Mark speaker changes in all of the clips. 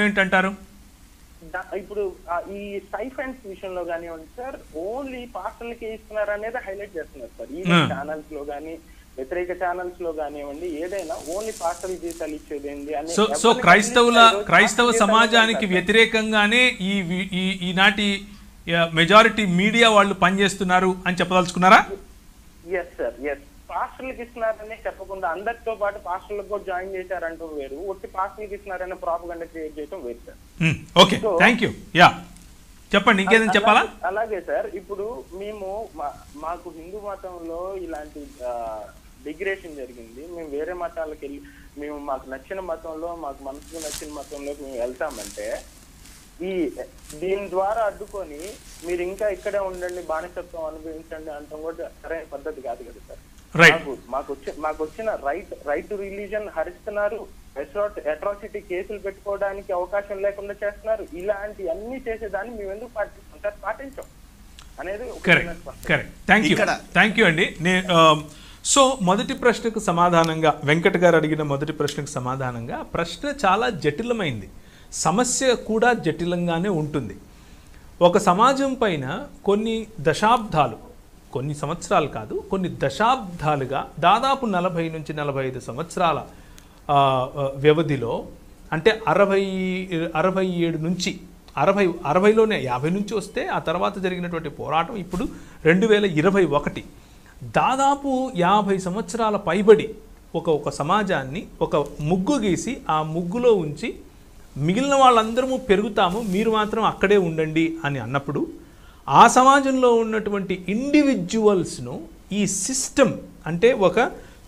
Speaker 1: ఏంటంటారు?
Speaker 2: ఇప్పుడు ఈ స్టైఫండ్స్ విషయంలో కానివ్వండి సార్, ఓన్లీ పాస్టర్లకి ఇస్తున్నారు అనేది హైలైట్ చేస్తున్నారు సార్. ఈ ఛానల్స్ లో కానీ వ్యతిరేక ఛానల్స్ లో కానివ్వండి, ఏదైనా ఓన్లీ పాస్టర్ల జీతాలు ఇచ్చేది ఏంది అని.
Speaker 1: సో క్రైస్తవ సమాజానికి వ్యతిరేకంగానే ఈనాటి మెజారిటీ మీడియా వాళ్ళు పనిచేస్తున్నారు అని చెప్పదలుచుకున్నారా?
Speaker 2: Yes sir, yes. పాస్టర్లకు ఇస్తున్నారనే చెప్పకుండా అందరితో పాటు పాస్టర్లకు కూడా జాయిన్ చేశారంటూ వేరు, ఒట్టి పాస్టర్లకు ఇస్తున్నారనే ప్రాపగండా క్రియేట్ చేయడం వేరు సార్.
Speaker 1: Okay, thank you. యా, చెప్పండి, ఇంకేదైనా చెప్పాలా?
Speaker 2: అలాగే సార్, ఇప్పుడు మేము మాకు హిందూ మతంలో ఇలాంటి డిగ్రేషన్ జరిగింది. మేము వేరే మతాలకు వెళ్ళి మేము మాకు నచ్చిన మతంలో, మాకు మనసుకు నచ్చిన మతంలోకి మేము వెళ్తామంటే దీని ద్వారా అడ్డుకొని మీరు ఇంకా ఇక్కడే ఉండండి, బానిసత్వం అనుభవించండి అంటాం కూడా సరైన పద్ధతి కాదు కదా సార్. మాకు వచ్చిన రైట్ టు రిలీజన్ హరిస్తున్నారు, అట్రాసిటీ కేసులు పెట్టుకోవడానికి అవకాశం లేకుండా చేస్తున్నారు. ఇలాంటి అన్ని చేసేదాన్ని మేము ఎందుకు పాటించాం అనేది.
Speaker 1: థ్యాంక్ యూ అండి. సో మొదటి ప్రశ్నకు సమాధానంగా, వెంకట్ గారు అడిగిన మొదటి ప్రశ్నకు సమాధానంగా, ప్రశ్న చాలా జటిలమైంది, సమస్య కూడా జటిలంగానే ఉంటుంది. ఒక సమాజం పైన కొన్ని దశాబ్దాలు, కొన్ని సంవత్సరాలు కాదు, కొన్ని దశాబ్దాలుగా దాదాపు 40 నుంచి 45 సంవత్సరాల వ్యవధిలో, అంటే 67 నుంచి 60లోనే 50 నుంచి వస్తే ఆ తర్వాత జరిగినటువంటి పోరాటం ఇప్పుడు 2021, దాదాపు 50 సంవత్సరాల పైబడి ఒక సమాజాన్ని ఒక ముగ్గు గీసి ఆ ముగ్గులో ఉంచి మిగిలిన వాళ్ళందరము పెరుగుతాము, మీరు మాత్రం అక్కడే ఉండండి అని అన్నప్పుడు, ఆ సమాజంలో ఉన్నటువంటి ఇండివిజువల్స్ను ఈ సిస్టమ్, అంటే ఒక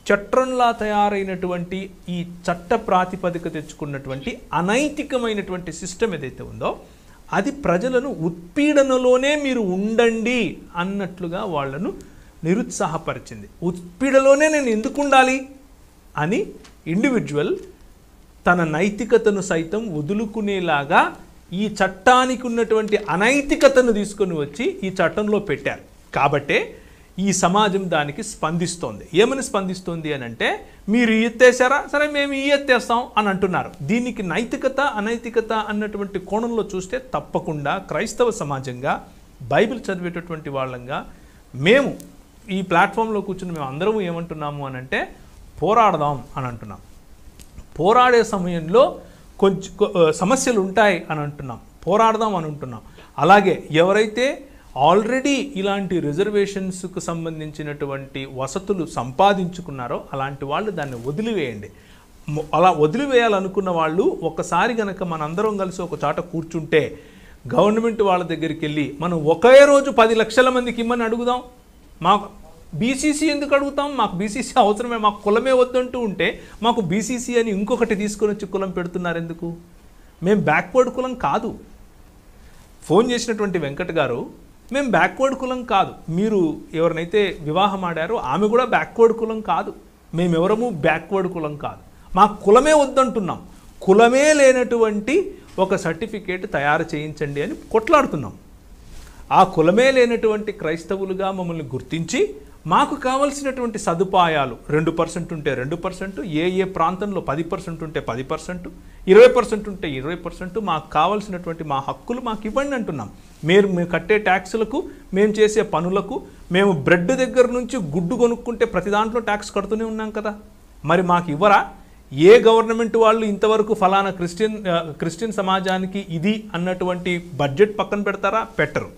Speaker 1: చట్రంలా తయారైనటువంటి ఈ చట్ట ప్రాతిపదిక తెచ్చుకున్నటువంటి అనైతికమైనటువంటి సిస్టమ్ ఏదైతే ఉందో, అది ప్రజలను ఉత్పీడనలోనే మీరు ఉండండి అన్నట్లుగా వాళ్లను నిరుత్సాహపరిచింది. ఉత్పీడలోనే నేను ఎందుకు ఉండాలి అని ఇండివిజువల్ తన నైతికతను సైతం వదులుకునేలాగా ఈ చట్టానికి ఉన్నటువంటి అనైతికతను తీసుకొని వచ్చి ఈ చట్టంలో పెట్టారు. కాబట్టే ఈ సమాజం దానికి స్పందిస్తోంది. ఏమని స్పందిస్తుంది అని అంటే, మీరు ఈ ఎత్తేసారా, సరే మేము ఈ ఎత్తేస్తాం అని అంటున్నారు. దీనికి నైతికత అనైతికత అన్నటువంటి కోణంలో చూస్తే తప్పకుండా క్రైస్తవ సమాజంగా, బైబిల్ చదివేటటువంటి వాళ్ళంగా మేము ఈ ప్లాట్ఫామ్లో కూర్చుని మేము అందరం ఏమంటున్నాము అని అంటే, పోరాడదాం అని అంటున్నాం. పోరాడే సమయంలో కొంచెం సమస్యలు ఉంటాయి అని అంటున్నాం, పోరాడదాం అని అంటున్నాం. అలాగే ఎవరైతే ఆల్రెడీ ఇలాంటి రిజర్వేషన్స్కు సంబంధించినటువంటి వసతులు సంపాదించుకున్నారో అలాంటి వాళ్ళు దాన్ని వదిలివేయండి. అలా వదిలివేయాలనుకున్న వాళ్ళు ఒక్కసారి కనుక మనందరం కలిసి ఒక చోట కూర్చుంటే, గవర్నమెంట్ వాళ్ళ దగ్గరికి వెళ్ళి మనం ఒకే రోజు 10 లక్షల మందికి ఇమ్మని అడుగుదాం. మాకు బీసీసీ ఎందుకు అడుగుతాం? మాకు బీసీసీ అవసరమే, మాకు కులమే వద్దంటూ ఉంటే మాకు బీసీసీ అని ఇంకొకటి తీసుకొని వచ్చి కులం పెడుతున్నారు ఎందుకు? మేము బ్యాక్వర్డ్ కులం కాదు. ఫోన్ చేసినటువంటి వెంకట్ గారు, మేము బ్యాక్వర్డ్ కులం కాదు. మీరు ఎవరినైతే వివాహం ఆడారో ఆమె కూడా బ్యాక్వర్డ్ కులం కాదు. మేమెవరము బ్యాక్వర్డ్ కులం కాదు. మాకు కులమే వద్దంటున్నాం. కులమే లేనటువంటి ఒక సర్టిఫికేట్ తయారు చేయించండి అని కొట్లాడుతున్నాం. ఆ కులమే లేనటువంటి క్రైస్తవులుగా మమ్మల్ని గుర్తించి మాకు కావలసినటువంటి సదుపాయాలు 2% ఉంటే 2%, ఏ ప్రాంతంలో 10% ఉంటే 10%, 20% ఉంటే 20%, మాకు కావలసినటువంటి మా హక్కులు మాకు ఇవ్వండి అంటున్నాం. మేము కట్టే ట్యాక్సులకు, మేము చేసే పనులకు, మేము బ్రెడ్ దగ్గర నుంచి గుడ్డు కొనుక్కుంటే ప్రతి దాంట్లో ట్యాక్స్ కడుతూనే ఉన్నాం కదా. మరి మాకు ఇవ్వరా? ఏ గవర్నమెంట్ వాళ్ళు ఇంతవరకు ఫలానా క్రిస్టియన్ సమాజానికి ఇది అన్నటువంటి బడ్జెట్ పక్కన పెడతారా? పెట్టరు.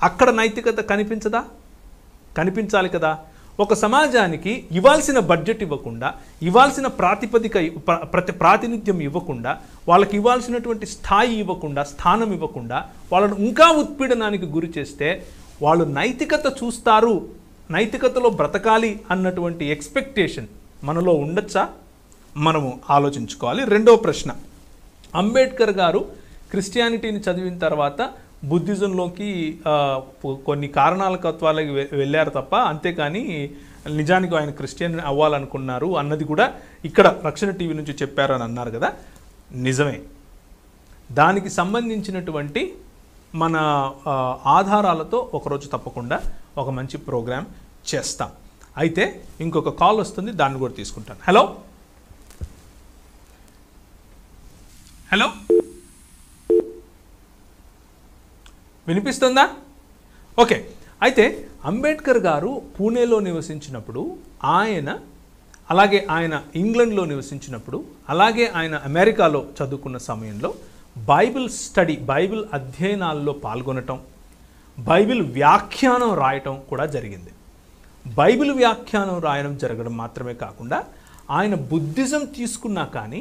Speaker 1: అక్కడ నైతికత కనిపించదా? కనిపించాలి కదా. ఒక సమాజానికి ఇవ్వాల్సిన బడ్జెట్ ఇవ్వకుండా, ఇవ్వాల్సిన ప్రాతినిధ్యం ఇవ్వకుండా, వాళ్ళకి ఇవ్వాల్సినటువంటి స్థాయి ఇవ్వకుండా, స్థానం ఇవ్వకుండా వాళ్ళను ఇంకా ఉత్పీడనానికి గురి చేస్తే వాళ్ళు నైతికత చూస్తారు, నైతికతలో బ్రతకాలి అన్నటువంటి ఎక్స్పెక్టేషన్ మనలో ఉండొచ్చా? మనము ఆలోచించుకోవాలి. రెండవ ప్రశ్న, అంబేద్కర్ గారు క్రిస్టియానిటీని చదివిన తర్వాత బుద్ధిజంలోకి కొన్ని కారణాలకత్వాలకి వెళ్ళారు తప్ప, అంతేకాని నిజానికి ఆయన క్రిస్టియన్ అవ్వాలనుకున్నారు అన్నది కూడా ఇక్కడ రక్షణ టీవీ నుంచి చెప్పారు అని అన్నారు కదా. నిజమే. దానికి సంబంధించినటువంటి మన ఆధారాలతో ఒకరోజు తప్పకుండా ఒక మంచి ప్రోగ్రాం చేస్తాం. అయితే ఇంకొక కాల్ వస్తుంది, దాన్ని కూడా తీసుకుంటాను. హలో హలో వినిపిస్తుందా? ఓకే. అయితే అంబేద్కర్ గారు పూణేలో నివసించినప్పుడు, అలాగే ఆయన ఇంగ్లండ్లో నివసించినప్పుడు, అలాగే ఆయన అమెరికాలో చదువుకున్న సమయంలో బైబిల్ స్టడీ, బైబిల్ అధ్యయనాల్లో పాల్గొనటం, బైబిల్ వ్యాఖ్యానం రాయటం కూడా జరిగింది. బైబిల్ వ్యాఖ్యానం రాయడం జరగడం మాత్రమే కాకుండా ఆయన బుద్ధిజం తీసుకున్నా కానీ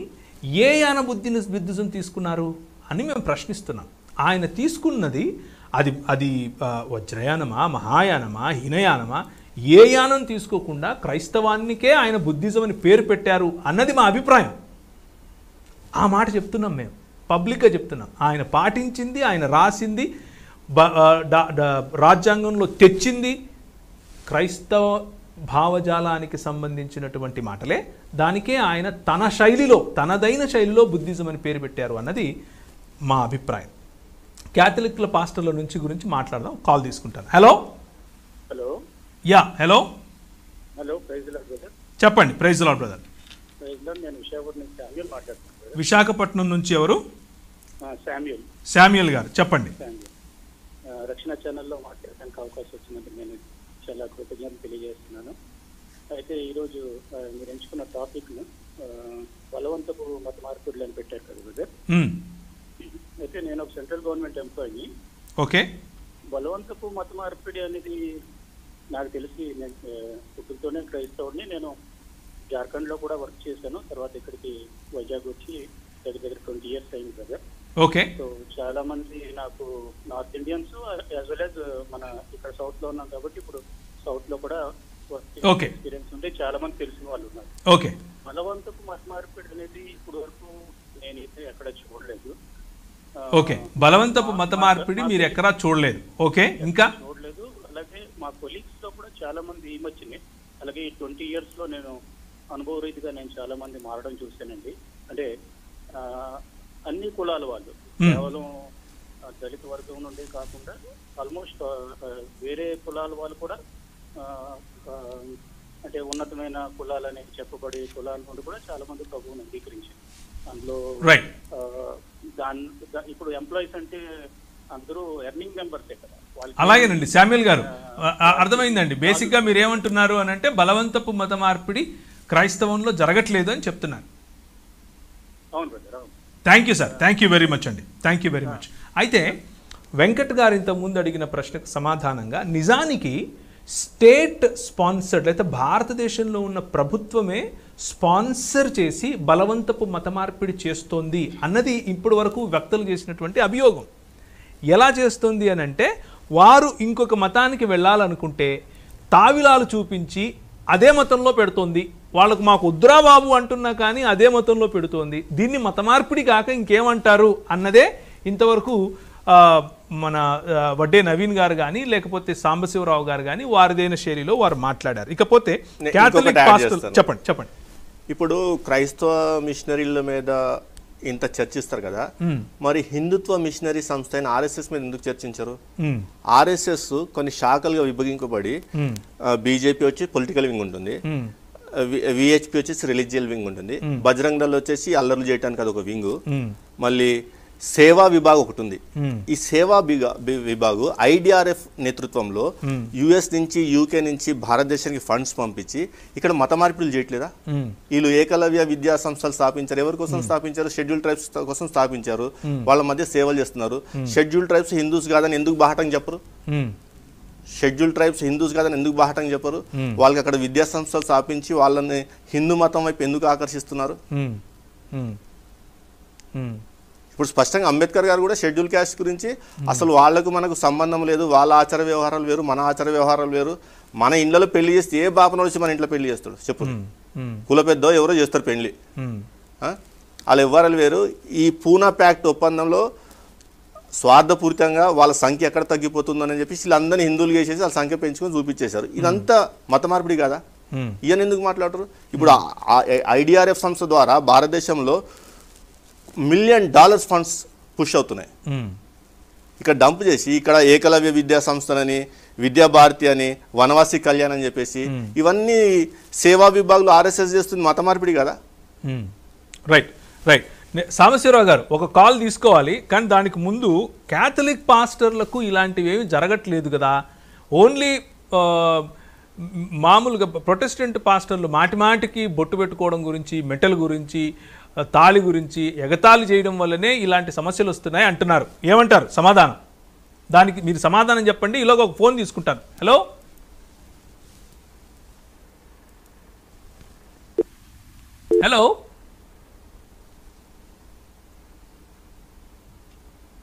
Speaker 1: ఆయన బుద్ధిజం తీసుకున్నారు అని మేము ప్రశ్నిస్తున్నాం. ఆయన తీసుకున్నది అది వజ్రయానమా, మహాయానమా, హీనయానమా, ఏ యానం తీసుకోకుండా క్రైస్తవానికే ఆయన బుద్ధిజం అని పేరు పెట్టారు అన్నది మా అభిప్రాయం. ఆ మాట చెప్తున్నాం, మేము పబ్లిక్గా చెప్తున్నాం. ఆయన పాటించింది, ఆయన రాసింది, రాజ్యాంగంలో తెచ్చింది క్రైస్తవ భావజాలానికి సంబంధించినటువంటి మాటలే. దానికే ఆయన తనదైన శైలిలో బుద్ధిజం అని పేరు పెట్టారు అన్నది మా అభిప్రాయం. క్యాథలిక్ల పాస్టర్ల గురించి మాట్లాడదాం. కాల్ తీసుకుంటాను. Hello. Yeah, hello.
Speaker 2: Praise Lord brother.
Speaker 1: చెప్పండి. Praise Lord brother.
Speaker 2: నేను విశాఖపట్నం నుంచి శామ్యూల్ మాట్లాడుతున్నాను.
Speaker 1: విశాఖపట్నం నుంచి ఎవరు? శామ్యూల్ గారు, చెప్పండి.
Speaker 2: రక్షణ ఛానల్లో మాట్లాడడానికి అవకాశం వచ్చినందుకు నేను చాలా కృతజ్ఞతలు తెలియజేస్తున్నాను. అయితే ఈరోజు మీరు ఎంచుకున్న టాపిక్ను బలవంతపు మత మార్పిడులు అని పెట్టారు కదా బ్రదర్. అయితే నేను ఒక సెంట్రల్ గవర్నమెంట్ ఎంప్లాయీని.
Speaker 1: ఓకే.
Speaker 2: బలవంతపు మత మార్పిడి అనేది నాకు తెలిసి, నేను పుట్టుకతోనే క్రైస్తవుడిని. నేను జార్ఖండ్లో కూడా వర్క్ చేశాను. తర్వాత ఇక్కడికి వైజాగ్ వచ్చి దగ్గర 20 years అయింది బ్రదర్.
Speaker 1: ఓకే.
Speaker 2: సో చాలా మంది నాకు north Indians as well as మన ఇక్కడ సౌత్ లో ఉన్నాం కాబట్టి ఇప్పుడు సౌత్ లో కూడా ఎక్స్పీరియన్స్ ఉంటే చాలా మంది తెలిసిన వాళ్ళు ఉన్నారు.
Speaker 1: ఓకే.
Speaker 2: బలవంతపు మత మార్పిడి అనేది ఇప్పుడు వరకు నేనైతే ఎక్కడ చూడలేదు.
Speaker 1: ఓకే. బలవంతపు మత మార్పిడి మీరు ఎక్కడా చూడలేదు. ఓకే. ఇంకా
Speaker 2: చూడలేదు. అలాగే మా కొలీగ్స్ లో కూడా చాలా మంది ఈ మధ్యనే, అలాగే ఈ 20 years లో నేను అనుభవ రీతిగా నేను చాలా మంది మారడం చూశానండి. అంటే అన్ని కులాల వాళ్ళు, కేవలం దళిత వర్గం నుండి కాకుండా ఆల్మోస్ట్ వేరే కులాల వాళ్ళు కూడా, అంటే ఉన్నతమైన కులాలని చెప్పబడే కులాల నుండి కూడా చాలా మంది ప్రభువుని అంగీకరించారు. అందులో ఇప్పుడు ఎంప్లాయీస్ అంటే అందరూ ఎర్నింగ్ మెంబర్సే కదా.
Speaker 1: అలాగేనండి శామ్యూల్ గారు, అర్థమైందండి. బేసిక్ గా మీరు ఏమంటున్నారు అని అంటే బలవంతపు మత మార్పిడి క్రైస్తవంలో జరగట్లేదు అని చెప్తున్నారు.
Speaker 2: అవును బ్రదర్, అవును.
Speaker 1: Thank you sir. Thank you very much అండి. Thank you very much. అయితే వెంకట్ గారు ఇంతకుముందు అడిగిన ప్రశ్నకు సమాధానంగా, నిజానికి స్టేట్ స్పాన్సర్డ్ అయితే భారతదేశంలో ఉన్న ప్రభుత్వమే స్పాన్సర్ చేసి బలవంతపు మత మార్పిడి చేస్తోంది అన్నది ఇప్పటి వరకు వ్యక్తులు చేసినటువంటి అభియోగం. ఎలా చేస్తుంది అని అంటే, వారు ఇంకొక మతానికి వెళ్ళాలనుకుంటే తావిలాలు చూపించి అదే మతంలో పెడుతోంది. వాళ్ళకు మాకు వద్దురా బాబు అంటున్నా కానీ అదే మతంలో పెడుతోంది. దీన్ని మత మార్పిడి కాక ఇంకేమంటారు అన్నదే ఇంతవరకు మన వడ్డే నవీన్ గారు కానీ లేకపోతే సాంబశివరావు గారు కానీ వారిదైన శైలిలో వారు మాట్లాడారు. ఇకపోతే చెప్పండి.
Speaker 3: ఇప్పుడు క్రైస్తవ మిషనరీల మీద ఇంత చర్చిస్తారు కదా, మరి హిందుత్వ మిషనరీ సంస్థ అయిన ఆర్ఎస్ఎస్ మీద ఎందుకు చర్చించరు? ఆర్ఎస్ఎస్ కొన్ని శాఖలుగా విభజింపబడి, బీజేపీ వచ్చి పొలిటికల్ వింగ్ ఉంటుంది, విహెచ్పి వచ్చేసి రిలీజియల్ వింగ్ ఉంటుంది, బజరంగ్ దళ్ వచ్చేసి అల్లర్లు చేయడానికి అదొక వింగ్, మళ్ళీ సేవా విభాగం ఒకటి ఉంది. ఈ సేవా విభాగం ఐడిఆర్ఎఫ్ నేతృత్వంలో యుఎస్ నుంచి యూకే నుంచి భారతదేశానికి ఫండ్స్ పంపించి ఇక్కడ మత మార్పిడులు చేయట్లేదా? వీళ్ళు ఏకలవ్య విద్యా సంస్థలు స్థాపించారు. ఎవరి కోసం స్థాపించారు? షెడ్యూల్ ట్రైబ్స్ కోసం స్థాపించారు. వాళ్ళ మధ్య సేవలు చేస్తున్నారు. షెడ్యూల్ ట్రైబ్స్ హిందూస్ కాదని ఎందుకు బాహటంగా చెప్పరు? షెడ్యూల్ ట్రైబ్స్ హిందూస్ కాదని ఎందుకు బాహటంగా చెప్పరు? వాళ్ళకి అక్కడ విద్యా సంస్థలు స్థాపించి వాళ్ళని హిందూ మతం వైపు ఎందుకు ఆకర్షిస్తున్నారు? ఇప్పుడు స్పష్టంగా అంబేద్కర్ గారు కూడా షెడ్యూల్ క్యాస్ట్ గురించి అసలు వాళ్లకు మనకు సంబంధం లేదు, వాళ్ళ ఆచార వ్యవహారాలు వేరు, మన ఆచార వ్యవహారాలు వేరు. మన ఇళ్లలో పెళ్లి చేస్తే ఏ బాపన వచ్చి మన ఇంట్లో పెళ్లి చేస్తాడు చెప్పు? కుల పెద్దో ఎవరో చేస్తారు పెళ్లి, వాళ్ళ వ్యవహారాలు వేరు. ఈ పూనా ప్యాక్ట్ ఒప్పందంలో స్వార్థపూరితంగా వాళ్ళ సంఖ్య ఎక్కడ తగ్గిపోతుందని చెప్పి వీళ్ళందరినీ హిందువులు చేసేసి వాళ్ళ సంఖ్య పెంచుకొని చూపించేశారు. ఇదంతా మత మార్పిడి కాదా? ఈయన ఎందుకు మాట్లాడరు? ఇప్పుడు ఐడిఆర్ఎఫ్ సంస్థ ద్వారా భారతదేశంలో $1 million ఫండ్స్ పుష్ అవుతున్నాయి. ఇక్కడ డంప్ చేసి ఇక్కడ ఏకలవ్య విద్యా సంస్థలని, విద్యాభారతి అని, వనవాసి కళ్యాణ్ అని చెప్పేసి ఇవన్నీ సేవా విభాగంలో ఆర్ఎస్ఎస్ చేస్తుంది. మత మార్పిడి కదా?
Speaker 1: రైట్. సాంబశివరావు గారు ఒక కాల్ తీసుకోవాలి, కానీ దానికి ముందు క్యాథలిక్ పాస్టర్లకు ఇలాంటివి ఏమి జరగట్లేదు కదా. ఓన్లీ మామూలుగా ప్రొటెస్టెంట్ పాస్టర్లు మాటిమాటికి బొట్టు పెట్టుకోవడం గురించి, మెటల్ గురించి, తాళి గురించి ఎగతాళి చేయడం వల్లనే ఇలాంటి సమస్యలు వస్తున్నాయి అంటున్నారు. ఏమంటారు సమాధానం? దానికి మీరు సమాధానం చెప్పండి. ఇలాగ ఒక ఫోన్ తీసుకుంటాను. హలో హలో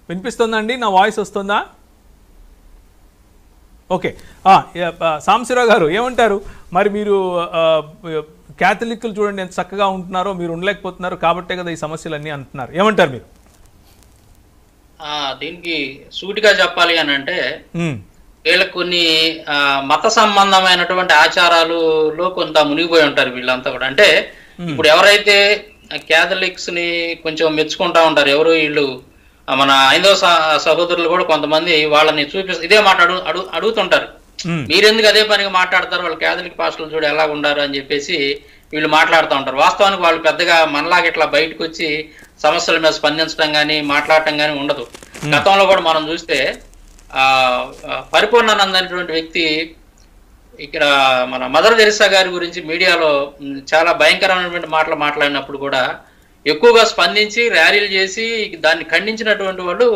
Speaker 1: వినిపిస్తుందా అండి? నా వాయిస్ వస్తుందా? ఓకే. సాంబశివరావు గారు ఏమంటారు? మరి మీరు క్యాథలిక్లు చూడండి ఎంత చక్కగా ఉంటున్నారో, మీరు ఉండలేకపోతున్నారు కాబట్టే కదా ఈ సమస్యలన్నీ అంటున్నారు. ఏమంటారు మీరు?
Speaker 4: దీనికి సూటిగా చెప్పాలి అని అంటే వీళ్ళకి కొన్ని మత సంబంధమైనటువంటి ఆచారాలలో కొంత మునిగిపోయి ఉంటారు వీళ్ళంతా కూడా. అంటే ఇప్పుడు ఎవరైతే క్యాథలిక్స్ ని కొంచెం మెచ్చుకుంటా ఉంటారు, ఎవరు వీళ్ళు మన హైందవ సహోదరులు కూడా కొంతమంది వాళ్ళని ఇదే మాట అడుగుతుంటారు, మీరెందుకు అదే పనిగా మాట్లాడతారు, వాళ్ళు క్యాథలిక్ పాస్టర్లు చూడు ఎలా ఉండారు అని చెప్పేసి వీళ్ళు మాట్లాడుతూ ఉంటారు. వాస్తవానికి వాళ్ళు పెద్దగా మనలాగా ఇట్లా బయటకు వచ్చి సమస్యల మీద స్పందించడం కానీ మాట్లాడటం కానీ ఉండదు. గతంలో కూడా మనం చూస్తే పరిపూర్ణానంద అనేటువంటి వ్యక్తి ఇక్కడ మన మదర్ తెరిసా గారి గురించి మీడియాలో చాలా భయంకరమైనటువంటి మాటలు మాట్లాడినప్పుడు కూడా ఎక్కువగా స్పందించి ర్యాలీలు చేసి దాన్ని ఖండించినటువంటి వాళ్ళు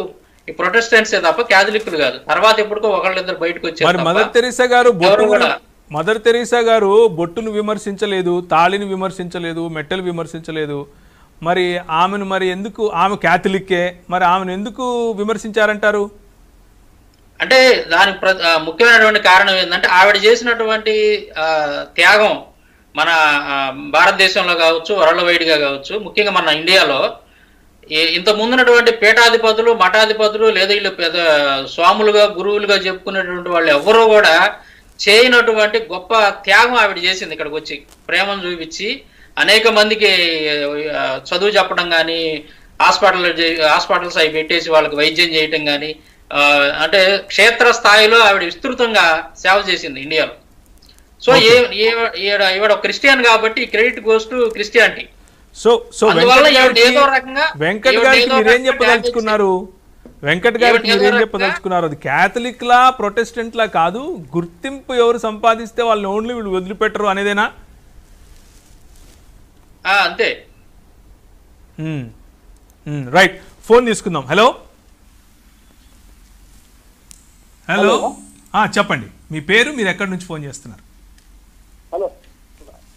Speaker 4: ఈ ప్రొటెస్టెంట్సే తప్ప క్యాథలిక్లు కాదు. తర్వాత ఎప్పుడుకో ఒకళ్ళిద్దరు బయటకు వచ్చారు.
Speaker 1: మదర్ తెరీసా గారు బొట్టును విమర్శించలేదు, తాళిని విమర్శించలేదు, మెట్టలు విమర్శించలేదు. మరి ఆమెను మరి ఎందుకు, ఆమె క్యాథలిక్కే, మరి ఆమెను ఎందుకు విమర్శించారంటారు?
Speaker 4: అంటే దానికి ముఖ్యమైనటువంటి కారణం ఏంటంటే ఆవిడ చేసినటువంటి త్యాగం మన భారతదేశంలో కావచ్చు, వరల్డ్ వైడ్గా కావచ్చు, ముఖ్యంగా మన ఇండియాలో ఇంత ముందున్నటువంటి పీఠాధిపతులు, మఠాధిపతులు లేదా వీళ్ళు పెద్ద స్వాములుగా గురువులుగా చెప్పుకునేటువంటి వాళ్ళు ఎవరూ కూడా చేయనటువంటి గొప్ప త్యాగం ఆవిడ చేసింది. ఇక్కడికి వచ్చి ప్రేమను చూపించి అనేక మందికి చదువు చెప్పడం కానీ, హాస్పిటల్స్ అవి పెట్టేసి వాళ్ళకి వైద్యం చేయటం కానీ, అంటే క్షేత్ర స్థాయిలో ఆవిడ విస్తృతంగా సేవ చేసింది ఇండియాలో. సో ఈవిడ క్రిస్టియన్ కాబట్టి credit goes to Christianity.
Speaker 1: So Venkat గారికి మీరేం చెప్పదలుచుకున్నారు? వెంకట్ గారికి మీరేం చెప్పదలుచుకున్నారు? అది క్యాథలిక్ లా ప్రొటెస్టెంట్ లా కాదు, గుర్తింపు ఎవరు సంపాదిస్తే వాళ్ళని ఓన్లీ వీళ్ళు వదిలిపెట్టరు అనేదేనా?
Speaker 4: అంతే.
Speaker 1: రైట్, ఫోన్ తీసుకుందాం. హలో హలో చెప్పండి, మీ పేరు, మీరు ఎక్కడి నుంచి ఫోన్ చేస్తున్నారు?
Speaker 2: హలో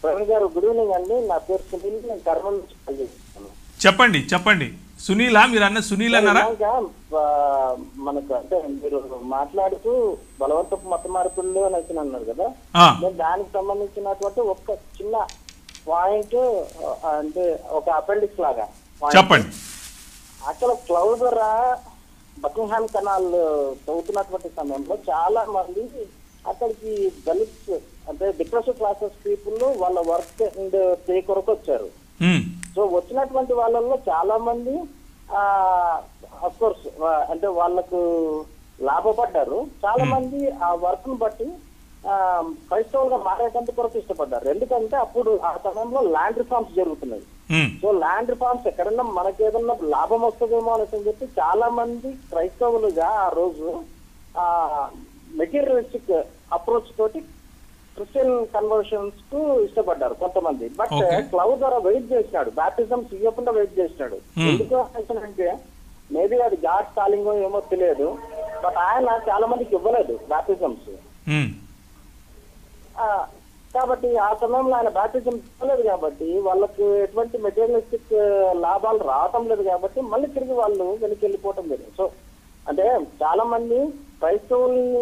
Speaker 2: ప్రవీణ్ గారు, గుడ్ ఈవినింగ్ అండి. నా పేరు సునీల్, నేను కర్నూలు నుంచి కాల్ చేస్తున్నాను.
Speaker 1: చెప్పండి చెప్పండి. సునీలా? మీరు అన్న సునీల్ అన్నారా?
Speaker 2: మనకు అంటే మీరు మాట్లాడుతూ బలవంతపు మత మార్పులు అని అన్నారు కదా, నేను దానికి సంబంధించినటువంటి ఒక చిన్న పాయింట్, అంటే ఒక అపెండిక్స్ లాగా
Speaker 1: చెప్పండి.
Speaker 2: అసలు క్లౌడ్ ద్వారా బకింగ్హామ్ కెనాల్ చదువుతున్నటువంటి సమయంలో చాలా మంది అక్కడికి దళిత్ అంటే డిప్రెసివ్ క్లాసెస్ పీపుల్ వాళ్ళ వర్క్ అండ్ పే కొరకు వచ్చారు. సో వచ్చినటువంటి వాళ్ళల్లో చాలా మంది అఫ్ కోర్స్ అంటే వాళ్ళకు లాభపడ్డారు, చాలా మంది ఆ వర్క్ ను బట్టి క్రైస్తవులుగా మారేటంత కొరకు ఇష్టపడ్డారు. ఎందుకంటే అప్పుడు ఆ సమయంలో ల్యాండ్ రిఫార్మ్స్ జరుగుతున్నాయి. సో ల్యాండ్ రిఫార్మ్స్ ఎక్కడన్నా మనకేదన్నా లాభం వస్తుందేమో అని చెప్పి చాలా మంది క్రైస్తవులుగా ఆ రోజు మెటీరియలిస్టిక్ అప్రోచ్ తోటి క్రిస్టియన్ కన్వర్షన్స్ కు ఇష్టపడ్డారు కొంతమంది. బట్ క్లౌడ్ ద్వారా వెయిట్ చేసినాడు, బాప్టిజమ్స్ ఇవ్వకుండా వెయిట్ చేసినాడు. ఎందుకు అంటే మేబీ అది గాడ్ కాలింగ్ ఏమో తెలియదు, బట్ ఆయన చాలా మందికి ఇవ్వలేదు బాప్టిజమ్స్. కాబట్టి ఆ సమయంలో ఆయన బాప్టిజం ఇవ్వలేదు కాబట్టి వాళ్ళకు ఎటువంటి మెటీరియలిస్టిక్ లాభాలు రావటం లేదు కాబట్టి మళ్ళీ తిరిగి వాళ్ళు వెనక్కి వెళ్ళిపోవటం లేదు. సో అంటే చాలా మంది క్రైస్తవుల్ని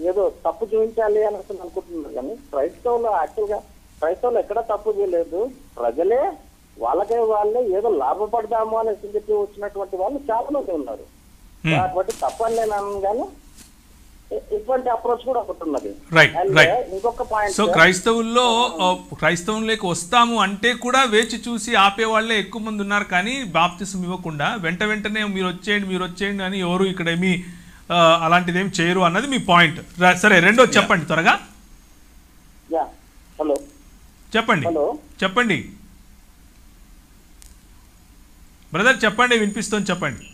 Speaker 2: ఏదో తప్పు చూపించాలి అని అనుకుంటున్నారు, కానీ క్రైస్తవులు యాక్చువల్ గా క్రైస్తవులు ఎక్కడా తప్పు చేయలేదు. ప్రజలే వాళ్ళకే వాళ్ళే ఏదో లాభపడదాము అనేసి చెప్పి వచ్చినటువంటి వాళ్ళు చాలా మంది ఉన్నారు. కాబట్టి తప్పని నేను అన్నాను, కానీ ఇటువంటి అప్రోచ్ కూడా ఒకటి ఉన్నది. ఇంకొక పాయింట్,
Speaker 1: సో క్రైస్తవుల్లోకి వస్తాము అంటే కూడా వేచి చూసి ఆపే వాళ్ళే ఎక్కువ మంది ఉన్నారు, కానీ బాప్తిసం ఇవ్వకుండా వెంటనే మీరు వచ్చేయండి అని ఎవరు ఇక్కడ ఏమి అలాంటిది ఏమి చేయరు అన్నది మీ పాయింట్. సరే, రెండో చెప్పండి త్వరగా.
Speaker 2: హలో
Speaker 1: చెప్పండి. బ్రదర్ చెప్పండి, వినిపిస్తుంది, చెప్పండి.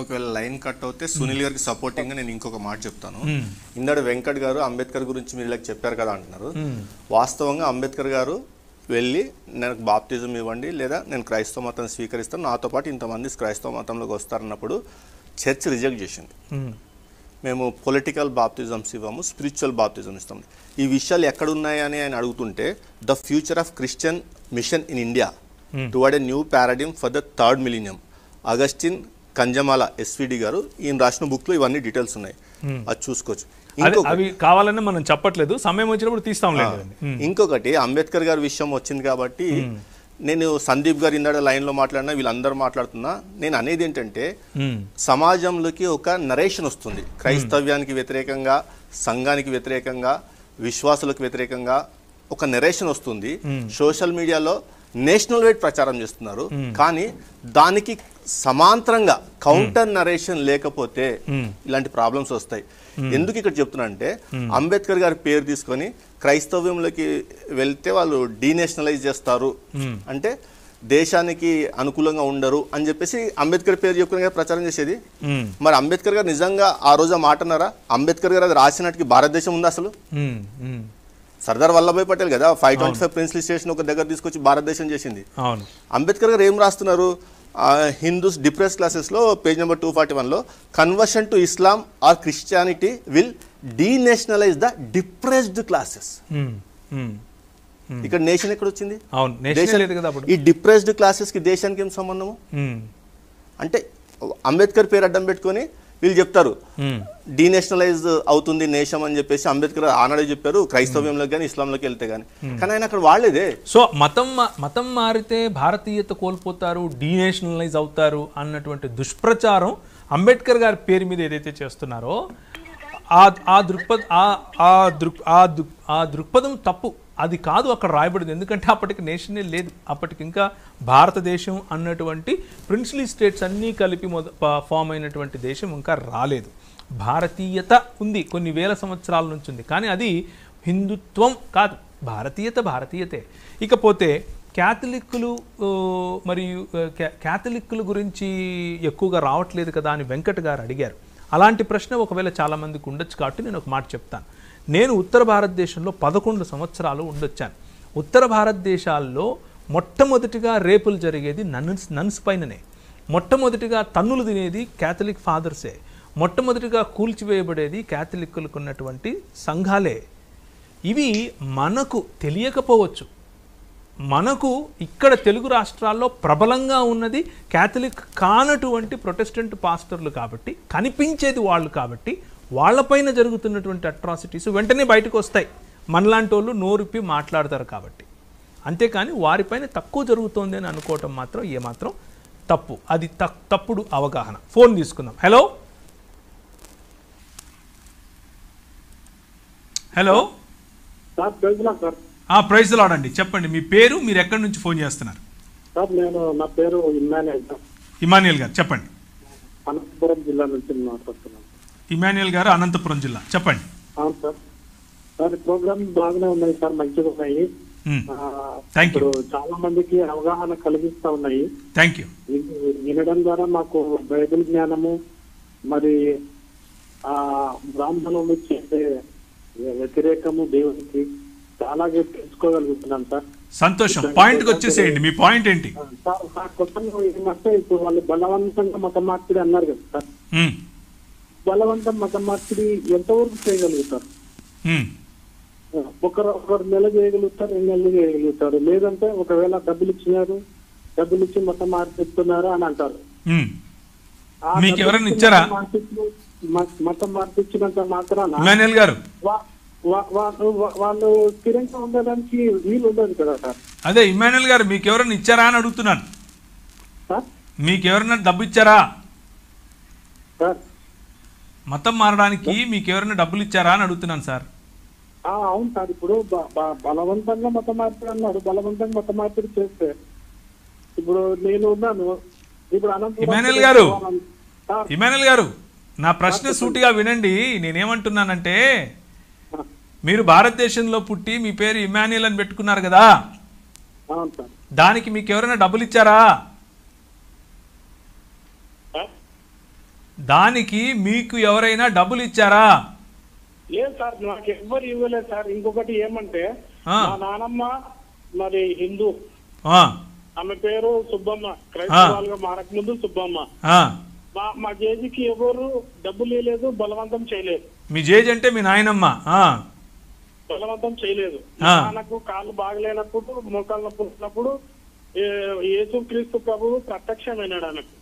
Speaker 3: ఒకవేళ లైన్ కట్ అవుతే సునీల్ గారికి సపోర్టింగ్ గా నేను ఇంకొక మాట చెప్తాను. ఇందాడు వెంకట్ గారు అంబేద్కర్ గురించి మీరు ఇలా చెప్పారు కదా అంటున్నారు. వాస్తవంగా అంబేద్కర్ గారు వెళ్ళి నాకు బాప్తిజం ఇవ్వండి లేదా నేను క్రైస్తవ మతం స్వీకరిస్తాను, నాతో పాటు ఇంతమంది క్రైస్తవ మతంలోకి వస్తారన్నప్పుడు చర్చ్ రిజెక్ట్ చేసింది. మేము పొలిటికల్ బాప్తిజమ్స్ ఇవ్వము, స్పిరిచువల్ బాప్తిజం ఇస్తాం. ఈ విషయాలు ఎక్కడున్నాయని ఆయన అడుగుతుంటే the future of Christian mission in India toward a new paradigm for the third millennium, Augustine Kanjamala SVD గారు ఈయన రాసిన బుక్ లో ఇవన్నీ డీటెయిల్స్ ఉన్నాయి, అది చూసుకోవచ్చు.
Speaker 1: అవి కావాలని మనం చెప్పట్లేదు, సమయం వచ్చినప్పుడు తీస్తాం.
Speaker 3: ఇంకొకటి అంబేద్కర్ గారి విషయం వచ్చింది కాబట్టి నేను సందీప్ గారు ఇందాక లైన్ లో మాట్లాడినా వీళ్ళందరూ మాట్లాడుతున్నా, నేను అనేది ఏంటంటే సమాజంలోకి ఒక నరేషన్ వస్తుంది. క్రైస్తవ్యానికి వ్యతిరేకంగా, సంఘానికి వ్యతిరేకంగా, విశ్వాసులకు వ్యతిరేకంగా ఒక నరేషన్ వస్తుంది. సోషల్ మీడియాలో నేషనల్ వైడ్ ప్రచారం చేస్తున్నారు, కానీ దానికి సమాంతరంగా కౌంటర్ నరేషన్ లేకపోతే ఇలాంటి ప్రాబ్లమ్స్ వస్తాయి. ఎందుకు ఇక్కడ చెప్తున్నా అంటే అంబేద్కర్ గారి పేరు తీసుకొని క్రైస్తవ్యంలోకి వెళ్తే వాళ్ళు డీనేషనలైజ్ చేస్తారు, అంటే దేశానికి అనుకూలంగా ఉండరు అని చెప్పేసి అంబేద్కర్ పేరు చెప్పుకుని ప్రచారం చేసేది. మరి అంబేద్కర్ గారు నిజంగా ఆ రోజు మాట అన్నారా? అంబేద్కర్ గారు అది రాసినట్టుకి భారతదేశం ఉందా అసలు? సర్దార్ వల్లభాయ్ పటేల్ కదా 525 ప్రిన్స్లీ స్టేషన్ ఒక దగ్గర తీసుకొచ్చి భారతదేశం చేసింది. అంబేద్కర్ గారు ఏం రాస్తున్నారు? హిందూస్ డిప్రెస్ క్లాసెస్లో పేజ్ నెంబర్ 241లో conversion to Islam or Christianity will denationalise the depressed classes. ఇక్కడ నేషన్ ఎక్కడ వచ్చింది? ఈ డిప్రెస్డ్ క్లాసెస్ కి దేశానికి ఏం సంబంధము? అంటే అంబేద్కర్ పేరు అడ్డం పెట్టుకొని వీళ్ళు చెప్తారు డీనేషనలైజ్ అవుతుంది నేషం అని చెప్పేసి అంబేద్కర్ ఆనాడే చెప్పారు, క్రైస్తవ్యంలోకి కానీ ఇస్లాంలోకి వెళ్తే కానీ. కానీ ఆయన అక్కడ వాడలేదే.
Speaker 1: సో మతం మారితే భారతీయత కోల్పోతారు, డీనేషనలైజ్ అవుతారు అన్నటువంటి దుష్ప్రచారం అంబేద్కర్ గారి పేరు మీద ఏదైతే చేస్తున్నారో ఆ దృక్పథం తప్పు. అది కాదు అక్కడ రాయబడింది. ఎందుకంటే అప్పటికి నేషనే లేదు, అప్పటికి ఇంకా భారతదేశం అన్నటువంటి ప్రిన్స్లీ స్టేట్స్ అన్నీ కలిపి ఫామ్ అయినటువంటి దేశం ఇంకా రాలేదు. భారతీయత ఉంది, కొన్ని వేల సంవత్సరాల నుంచి ఉంది, కానీ అది హిందుత్వం కాదు. భారతీయతే. ఇకపోతే క్యాథలిక్కులు మరియు క్యాథలిక్కుల గురించి ఎక్కువగా రావట్లేదు కదా అని వెంకట్ గారు అడిగారు. అలాంటి ప్రశ్న ఒకవేళ చాలామందికి ఉండొచ్చు కాబట్టి నేను ఒక మాట చెప్తాను. నేను ఉత్తర భారతదేశంలో 11 సంవత్సరాలు ఉండొచ్చాను. ఉత్తర భారతదేశాల్లో మొట్టమొదటిగా రేపులు జరిగేది నన్స్ పైననే. మొట్టమొదటిగా తన్నులు తినేది క్యాథలిక్ ఫాదర్సే. మొట్టమొదటిగా కూల్చివేయబడేది క్యాథలిక్కులకు ఉన్నటువంటి సంఘాలే. ఇవి మనకు తెలియకపోవచ్చు. మనకు ఇక్కడ తెలుగు రాష్ట్రాల్లో ప్రబలంగా ఉన్నది క్యాథలిక్ కానటువంటి ప్రొటెస్టెంట్ పాస్టర్లు కాబట్టి, కనిపించేది వాళ్ళు కాబట్టి, వాళ్ళపైన జరుగుతున్నటువంటి అట్రాసిటీస్ వెంటనే బయటకు వస్తాయి. మనలాంటి వాళ్ళు నోరిప్పి మాట్లాడతారు కాబట్టి. అంతేకాని వారిపైన తక్కువ జరుగుతోంది అని అనుకోవటం మాత్రం ఏమాత్రం తప్పు. అది తప్పుడు అవగాహన. ఫోన్ తీసుకుందాం. హలో హలో ప్రైజ్ లార్డ్ అండి, చెప్పండి మీ పేరు, మీరు ఎక్కడి నుంచి ఫోన్ చేస్తున్నారు?
Speaker 5: నా పేరు
Speaker 1: ఇమాన్యుయల్ గారు, చెప్పండి.
Speaker 5: అనంతపురం జిల్లా నుంచి మాట్లాడుతున్నాను.
Speaker 1: ఇమాన్యుయల్ గారు, అనంతపురం జిల్లా, చెప్పండి.
Speaker 5: అవును సార్. సార్ ప్రోగ్రామ్ బాగానే ఉన్నాయి సార్, మంచిగా ఉన్నాయి.
Speaker 1: ఇప్పుడు
Speaker 5: చాలా మందికి అవగాహన కలిగిస్తా ఉన్నాయి.
Speaker 1: Thank you.
Speaker 5: వినడం ద్వారా మాకు బైబిల్ జ్ఞానము, మరి బ్రాహ్మణులు చేసే వ్యతిరేకము దేవునికి చాలా తెలుసుకోగలుగుతున్నాం సార్.
Speaker 1: సంతోషం. పాయింట్కి వచ్చేసేయండి, మీ పాయింట్ ఏంటి?
Speaker 5: సార్ కొత్తగా ఏమంటే ఇప్పుడు వాళ్ళు బలవంతంగా మత మార్పిడి అన్నారు కదా సార్. బలవంతం మత మార్పిడి ఎంతవరకు చేయగలుగుతారు? ఒకరు నెల చేయగలుగుతారు, 2 నెలలు చేయగలుగుతారు. లేదంటే ఒకవేళ డబ్బులు ఇచ్చి మతం మార్పిస్తున్నారు అని అంటారు. మతం మార్పించినంత మాత్రాన
Speaker 1: గారు
Speaker 5: వాళ్ళు స్థిరంగా ఉండడానికి వీలు ఉండదు కదా సార్.
Speaker 1: అదే ఇమాన్యుయల్ గారు, మీకు ఎవరైనా ఇచ్చారా అని అడుగుతున్నాను. మీకు ఎవరైనా డబ్బు ఇచ్చారా
Speaker 5: సార్?
Speaker 1: మతం మారడానికి మీకు ఎవరైనా డబ్బులు ఇచ్చారా అని అడుగుతున్నాను సార్.
Speaker 5: అవును సార్. ఇప్పుడు బలవంతంగా మత మార్పిడి అన్నాడు. బలవంతంగా మత మార్పిడి చేస్తే ఇప్పుడు నేను ఉన్నాను. ఇప్పుడు
Speaker 1: ఇమాన్యుయల్ గారు నా ప్రశ్న సూటిగా వినండి.
Speaker 5: అవును సార్.
Speaker 1: దానికి మీకు ఎవరైనా డబ్బులు ఇచ్చారా? దానికి మీకు ఎవరైనా డబ్బులు ఇచ్చారా?
Speaker 5: లేదు సార్, నాకు ఎవ్వరు ఇవ్వలేదు సార్. ఇంకొకటి ఏమంటే మా నానమ్మ మరి హిందూ, ఆమె పేరు సుబ్బమ్మ, క్రైస్తవాలుగా మారక ముందు సుబ్బమ్మ. మా జేజీకి ఎవరు డబ్బులు ఇవ్వలేదు, బలవంతం చేయలేదు.
Speaker 1: మీ జేజీ అంటే మీ నాయనమ్మ?
Speaker 5: బలవంతం చేయలేదు. నాన్నకు కాళ్ళు బాగలేనప్పుడు, మోకాళ్ళ నొప్పి ఉన్నప్పుడు యేసు క్రీస్తు ప్రభువు ప్రత్యక్షమైనాడు ఆమెకు.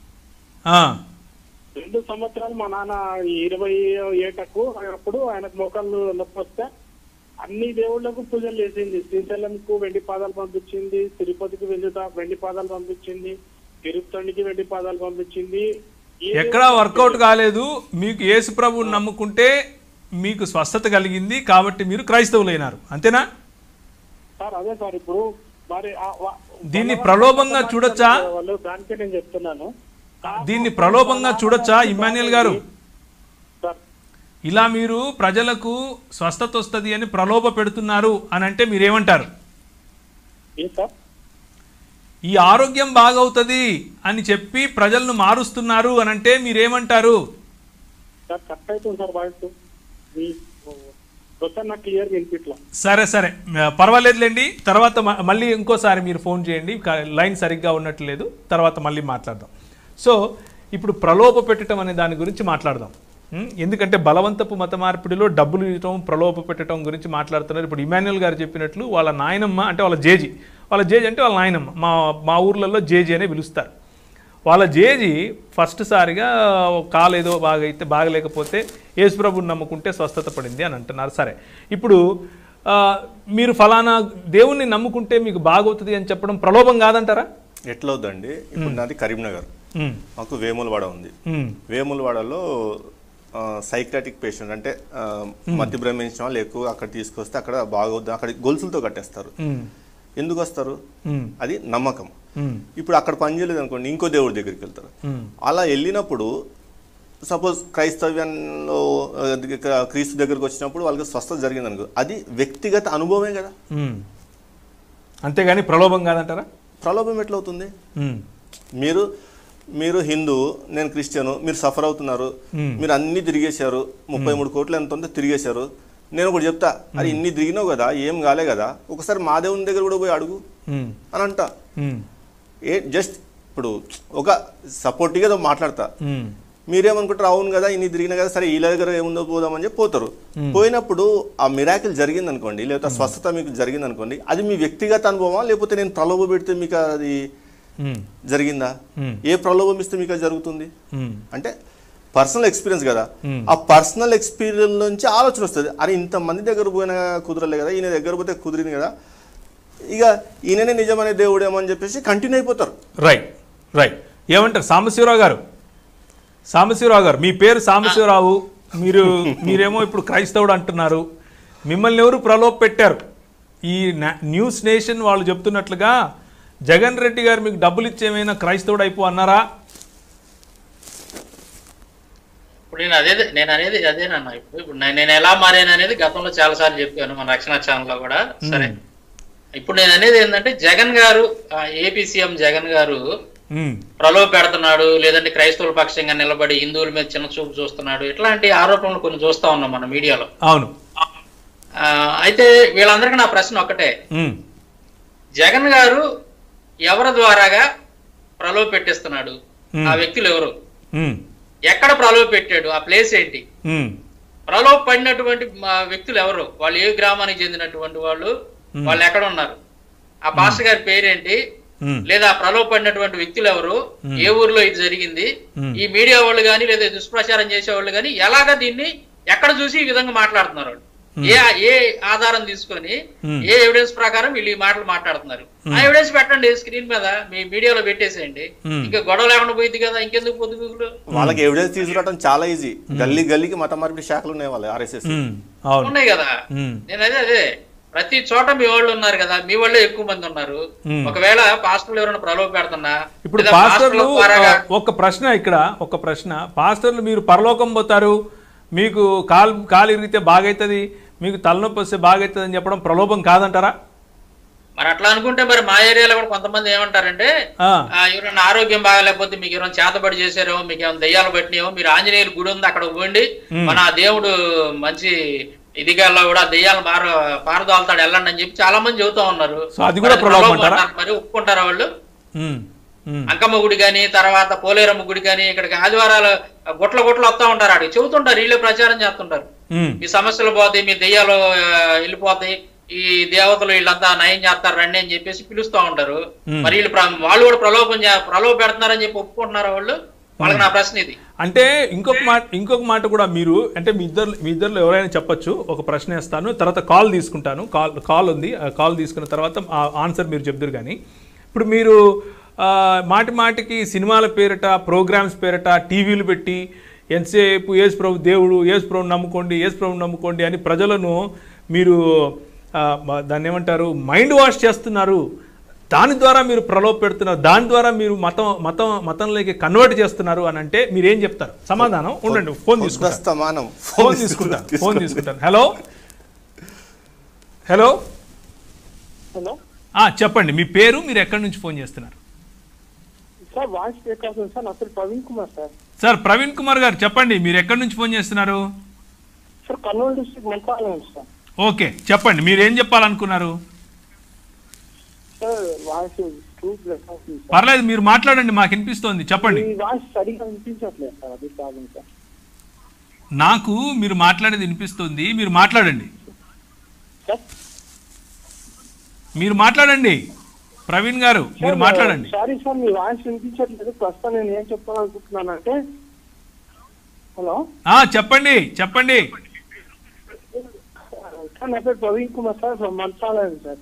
Speaker 5: 2 సంవత్సరాలు మా నాన్న 20 ఏటకు అప్పుడు ఆయనకు మోకాళ్ళు నొప్పి వస్తే అన్ని దేవుళ్లకు పూజలు చేసింది. శ్రీశైలంకు వెండి పాదాలు పంపించింది, తిరుపతికి వెండి పాదాలు పంపించింది, తిరుపతికి వెండి పాదాలు పంపించింది.
Speaker 1: ఎక్కడా వర్కౌట్ కాలేదు. మీకు యేసు ప్రభువుని నమ్ముకుంటే మీకు స్వస్థత కలిగింది కాబట్టి మీరు క్రైస్తవులైనారు, అంతేనా
Speaker 5: సార్? అదే సార్. ఇప్పుడు మరి
Speaker 1: దీన్ని ప్రలోభంగా చూడొచ్చా?
Speaker 5: దానికే నేను చెప్తున్నాను.
Speaker 1: దీన్ని ప్రలోభంగా చూడొచ్చా ఇమ్మాన్యుయల్ గారు? ఇలా మీరు ప్రజలకు స్వస్థత వస్తుంది అని ప్రలోభ పెడుతున్నారు అని అంటే మీరేమంటారు? ఈ ఆరోగ్యం బాగవుతుంది అని చెప్పి ప్రజలను మారుస్తున్నారు అని అంటే మీరేమంటారు? సరే సరే, పర్వాలేదులేండి. తర్వాత మళ్ళీ ఇంకోసారి మీరు ఫోన్ చేయండి, లైన్ సరిగ్గా ఉన్నట్లేదు. తర్వాత మళ్ళీ మాట్లాడదాం. సో ఇప్పుడు ప్రలోభ పెట్టడం అనే దాని గురించి మాట్లాడదాం. ఎందుకంటే బలవంతపు మత మార్పిడిలో డబ్బులు ఇవ్వటం, ప్రలోభ పెట్టడం గురించి మాట్లాడుతున్నారు. ఇప్పుడు ఇమ్మాన్యుయల్ గారు చెప్పినట్లు వాళ్ళ నాయనమ్మ అంటే వాళ్ళ జేజీ అంటే వాళ్ళ నాయనమ్మ, మా ఊర్లలో జేజీ అనే పిలుస్తారు. వాళ్ళ జేజీ ఫస్ట్ సారిగా కాలేదో బాగలేకపోతే యేసుప్రభుని నమ్ముకుంటే స్వస్థత పడింది అని అంటున్నారు. సరే, ఇప్పుడు మీరు ఫలానా దేవుణ్ణి నమ్ముకుంటే మీకు బాగవుతుంది అని చెప్పడం ప్రలోభం కాదంటారా?
Speaker 3: ఎట్లవుద్దండి? ఇప్పుడు నాది కరీంనగర్, మాకు వేములవాడ ఉంది. వేములవాడలో సైక్రాటిక్ పేషెంట్ అంటే మతి భ్రమించిన వాళ్ళు ఎక్కువ అక్కడ తీసుకొస్తే అక్కడ బాగవుద్ది, అక్కడ గొలుసులతో కట్టేస్తారు. ఎందుకు వస్తారు? అది నమ్మకం. ఇప్పుడు అక్కడ పని చేయలేదు అనుకోండి, ఇంకో దేవుడి దగ్గరికి వెళ్తారు. అలా వెళ్ళినప్పుడు సపోజ్ క్రైస్తవ్యంలో క్రీస్తు దగ్గరకు వచ్చినప్పుడు వాళ్ళకి స్వస్థత జరిగింది అనుకో, అది వ్యక్తిగత అనుభవమే కదా,
Speaker 1: అంతేగాని ప్రలోభం కాదంటారా?
Speaker 3: ప్రలోభం ఎట్లవుతుంది? మీరు హిందూ, నేను క్రిస్టియను, మీరు సఫర్ అవుతున్నారు, మీరు అన్ని తిరిగేశారు, 33 కోట్లు ఎంత ఉందో తిరిగేశారు. నేను ఒకటి చెప్తా, అది ఇన్ని తిరిగినావు కదా, ఏం కాలే కదా, ఒకసారి మా దేవుని దగ్గర కూడా పోయి అడుగు అని అంట. జస్ట్ ఇప్పుడు ఒక సపోర్టివ్గా మాట్లాడతా. మీరేమనుకుంటారు, అవును కదా ఇన్ని తిరిగినా కదా, సరే వీళ్ళ దగ్గర ఏముందో పోదామని చెప్పి పోతారు. పోయినప్పుడు ఆ మిరాకిల్ జరిగింది అనుకోండి, లేకపోతే స్వస్థత మీకు జరిగింది అనుకోండి, అది మీ వ్యక్తిగత అనుభవమా, లేకపోతే నేను ప్రలోభ పెడితే మీకు అది జరిగిందా? ఏ ప్రలోభం ఇస్తే మీకు అది జరుగుతుంది? అంటే పర్సనల్ ఎక్స్పీరియన్స్ కదా. ఆ పర్సనల్ ఎక్స్పీరియన్స్ నుంచి ఆలోచన వస్తుంది, అరే ఇంతమంది దగ్గర పోయినా కుదరలే కదా, ఈయన దగ్గర పోతే కుదిరింది కదా, ఇక ఈయననే నిజమనే దేవుడేమో అని చెప్పేసి కంటిన్యూ అయిపోతారు.
Speaker 1: రైట్. ఏమంటారు సాంబశివరావు గారు? మీ పేరు సాంబశివరావు, మీరేమో ఇప్పుడు క్రైస్తవుడు అంటున్నారు. మిమ్మల్ని ఎవరు ప్రలోభ పెట్టారు? ఈ న్యూస్ నేషన్ వాళ్ళు చెప్తున్నట్లుగా జగన్ రెడ్డి గారు మీకు డబ్బులు ఇచ్చేమైనా క్రైస్తవుడు అయిపో అన్నారా?
Speaker 4: ఇప్పుడు నేను అనేది అదేనన్నా. ఇప్పుడు నేను ఎలా మారాను అనేది గతంలో చాలా సార్లు చెప్పాను మన రక్షణ ఛానల్లో కూడా. సరే, ఇప్పుడు నేను అనేది ఏంటంటే జగన్ గారు, ఏపీ సీఎం జగన్ గారు ప్రలోభ పెడుతున్నాడు, లేదంటే క్రైస్తవుల పక్షంగా నిలబడి హిందువుల మీద చిన్న చూపు చూస్తున్నాడు, ఇట్లాంటి ఆరోపణలు కొన్ని చూస్తా ఉన్నాం మన మీడియాలో.
Speaker 1: అవును.
Speaker 4: అయితే వీళ్ళందరికీ నా ప్రశ్న ఒక్కటే, జగన్ గారు ఎవరి ద్వారాగా ప్రలోభ పెట్టిస్తున్నాడు? ఆ వ్యక్తులు ఎవరు? ఎక్కడ ప్రలోభ పెట్టాడు? ఆ ప్లేస్ ఏంటి? ప్రలోభ పడినటువంటి వ్యక్తులు ఎవరు? వాళ్ళు ఏ గ్రామానికి చెందినటువంటి వాళ్ళు ఎక్కడ ఉన్నారు? ఆ పాస్టర్ గారి పేరేంటి? లేదా ప్రలోభ పడినటువంటి వ్యక్తులు ఎవరు? ఏ ఊర్లో ఇది జరిగింది? ఈ మీడియా వాళ్ళు గాని లేదా దుష్ప్రచారం చేసే వాళ్ళు గాని ఎలాగా దీన్ని ఎక్కడ చూసి ఈ విధంగా మాట్లాడుతున్నారు? ఏ ఆధారం తీసుకొని, ఏ ఎవిడెన్స్ ప్రకారం వీళ్ళు ఈ మాటలు మాట్లాడుతున్నారు? ఆ ఎవిడెన్స్ పెట్టండి స్క్రీన్ మీద, మీ మీడియాలో పెట్టేసేయండి. ఇంకా గొడవ లేకుండా పోయింది కదా, ఇంకెందుకు పొద్దుగులు?
Speaker 3: వాళ్ళకి ఎవిడెన్స్ తీసుకురావడం చాలా ఈజీ. గల్లీకి మత మార్పిడి శాఖలు ఉన్నాయి, వాళ్ళు ఆర్ఎస్ఎస్
Speaker 4: ఉన్నాయి కదా. నేను అదే ప్రతి చోట మీ వాళ్ళు ఉన్నారు కదా, మీ వాళ్ళే ఎక్కువ మంది ఉన్నారు. ఒకవేళ పాస్టర్లు ఎవరైనా ప్రలోభ పెడుతున్నా,
Speaker 1: ఇప్పుడు పాస్టర్లు ఒక ప్రశ్న, పాస్టర్లు మీరు పరలోకం పోతారు, మీకు కాలు ఇరిగితే బాగైతుంది, మీకు తలనొప్పి వస్తే బాగైతుంది అని చెప్పడం ప్రలోభం కాదంటారా?
Speaker 4: మరి అట్లా అనుకుంటే మరి మా ఏరియాలో కూడా కొంతమంది ఏమంటారంటే ఎవరైనా ఆరోగ్యం బాగాలేకపోతే మీకు ఎవరైనా చేతబడి చేశారో, మీకు ఏమైనా దయ్యాలు పెట్టినాయో, మీరు ఆంజనేయులు గుడి ఉంది అక్కడ పోండి, మన దేవుడు మంచి ఇదిగాల్లో కూడా దెయ్యాలు పారదోలుతాడు వెళ్ళండి అని చెప్పి చాలా మంది చెబుతా ఉన్నారు. మరి ఒప్పుకుంటారా వాళ్ళు? అంకమ్మ గుడి కానీ, తర్వాత పోలేరమ్మ గుడి కానీ, ఇక్కడికి ఆదివారాలు గుట్ల వస్తా ఉంటారు, అడిగి చెబుతుంటారు, వీళ్ళే ప్రచారం చేస్తుంటారు, మీ సమస్యలు పోతాయి, మీ దెయ్యాలు వెళ్ళిపోతాయి, ఈ దేవతలు వీళ్ళంతా నయం చేస్తారు రండి అని చెప్పేసి పిలుస్తా ఉంటారు. మరి వీళ్ళు వాళ్ళు కూడా ప్రలోభ పెడుతున్నారని చెప్పి ఒప్పుకుంటున్నారా వాళ్ళు? వాళ్ళకి నా ప్రశ్న ఇది.
Speaker 1: అంటే ఇంకొక మాట కూడా మీరు అంటే మీ ఇద్దరు ఎవరైనా చెప్పొచ్చు. ఒక ప్రశ్న వేస్తాను, తర్వాత కాల్ తీసుకుంటాను. కాల్ ఉంది, కాల్ తీసుకున్న తర్వాత ఆన్సర్ మీరు చెప్తారు. కానీ ఇప్పుడు మీరు మాటికి సినిమాల పేరిట, ప్రోగ్రామ్స్ పేరిట టీవీలు పెట్టి ఎంతసేపు యేసు ప్రభు దేవుడు, యేసు ప్రభుని నమ్ముకోండి, యేసు ప్రభుని నమ్ముకోండి అని ప్రజలను మీరు దాన్ని ఏమంటారు, మైండ్ వాష్ చేస్తున్నారు. దాని ద్వారా మీరు ప్రలోభ పెడుతున్నారు, దాని ద్వారా మీరు మతంలోకి కన్వర్ట్ చేస్తున్నారు అని అంటే మీరేం చెప్తారు? సమాధానం ఉండండి, ఫోన్ తీసుకుంటాను. హలో హలో
Speaker 5: హలో,
Speaker 1: చెప్పండి మీ పేరు, మీరు ఎక్కడి నుంచి ఫోన్ చేస్తున్నారు?
Speaker 5: సార్ వాయిస్ బ్రేక్ అవుతుంది సార్, నా పేరు ప్రవీణ్ కుమార్ సార్.
Speaker 1: సార్ ప్రవీణ్ కుమార్ గారు చెప్పండి, మీరు ఎక్కడి నుంచి ఫోన్ చేస్తున్నారు?
Speaker 5: Sir Kurnool district Mantralayam sir.
Speaker 1: Okay చెప్పండి, మీరు ఏం చెప్పాలనుకున్నారు?
Speaker 5: సార్ వాయిస్
Speaker 1: పర్లేదు, మీరు మాట్లాడండి, మాకు వినిపిస్తోంది, చెప్పండి.
Speaker 5: వాయిస్ సరిగా వినిపించట్లేదు సార్, అది ప్రాబ్లం సార్.
Speaker 1: నాకు మీరు మాట్లాడేది వినిపిస్తుంది, మీరు మాట్లాడండి. మీరు మాట్లాడండి ప్రవీణ్ గారు, మీరు మాట్లాడండి.
Speaker 5: సారీ సార్, మీ వాయిస్ వినిపించట్లేదు. ప్రస్తుతం నేను ఏం చెప్పాలనుకుంటున్నానంటే, హలో
Speaker 1: చెప్పండి చెప్పండి.
Speaker 5: సార్ నా పేరు Praveen Kumar sir, from Mantralayam sir.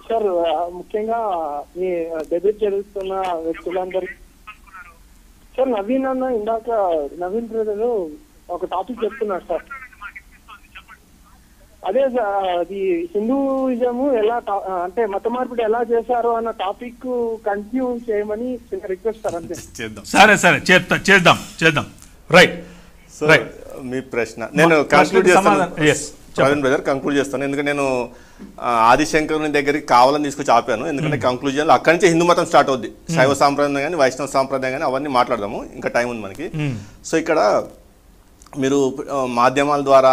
Speaker 5: Sir ముఖ్యంగా మీ దగ్గర జరుగుతున్న వ్యక్తులందరికీ సార్, నవీన్ అన్న ఇందాక నవీన్ బ్రదర్ ఒక టాపిక్ చెప్తున్నారు సార్. అదే అది హిందూయిజము ఎలా అంటే మత మార్పిడి ఎలా చేశారో అన్న టాపిక్ కంటిన్యూ చేయమని రిక్వెస్ట్ సార్. అంతే.
Speaker 1: సరే సరే చేద్దాం. రైట్.
Speaker 3: మీ ప్రశ్న నేను కంక్లూడ్ చేస్తాను ప్రవీణ్ బ్రదర్, కంక్లూడ్ చేస్తాను. ఎందుకంటే నేను ఆదిశంకరుని దగ్గరికి కావాలని తీసుకొచ్చి ఆపాను. ఎందుకంటే కంక్లూజన్ అక్కడి నుంచి హిందూ మతం స్టార్ట్ అవుద్ది. శైవ సాంప్రదాయం కానీ, వైష్ణవ సాంప్రదాయం కానీ అవన్నీ మాట్లాడదాము, ఇంకా టైం ఉంది మనకి. సో ఇక్కడ మీరు మాధ్యమాల ద్వారా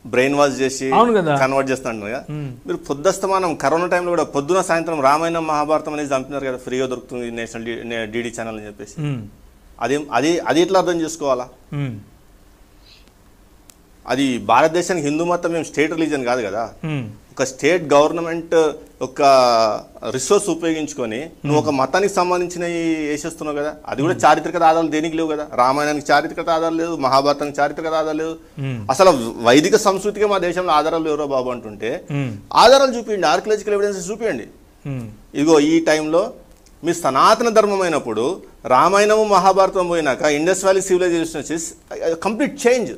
Speaker 3: బ్రెయిన్ వాష్ చేసి కన్వర్ట్ చేస్తున్నారు కదా. మీరు పొద్దుస్తమానం కరోనా టైంలో కూడా పొద్దున సాయంత్రం రామాయణం మహాభారతం అనేది చంపినారు కదా, ఫ్రీగా దొరుకుతుంది నేషనల్ డిడి ఛానల్ అని చెప్పేసి. అది ఎట్లా అర్థం చేసుకోవాలా? అది భారతదేశానికి హిందూ మతం మేము స్టేట్ రిలీజన్ కాదు కదా. ఒక స్టేట్ గవర్నమెంట్ ఒక రిసోర్స్ ఉపయోగించుకొని నువ్వు ఒక మతానికి సంబంధించినవి వేసేస్తున్నావు కదా. అది కూడా చారిత్రక ఆధారాలు దేనికి లేవు కదా. రామాయణానికి చారిత్రక ఆధారాలు లేదు, మహాభారతానికి చారిత్రక ఆధారాలు లేదు. అసలు వైదిక సంస్కృతికి మా దేశంలో ఆధారాలు ఎవరో బాబు అంటుంటే ఆధారాలు చూపించండి, ఆర్కియలాజికల్ ఎవిడెన్సెస్ చూపించండి. ఇదిగో ఈ టైంలో మీ సనాతన ధర్మం అయినప్పుడు రామాయణము మహాభారతం పోయినాక ఇండస్ వ్యాలీ సివిలైజేషన్ వచ్చేసి కంప్లీట్ చేంజ్.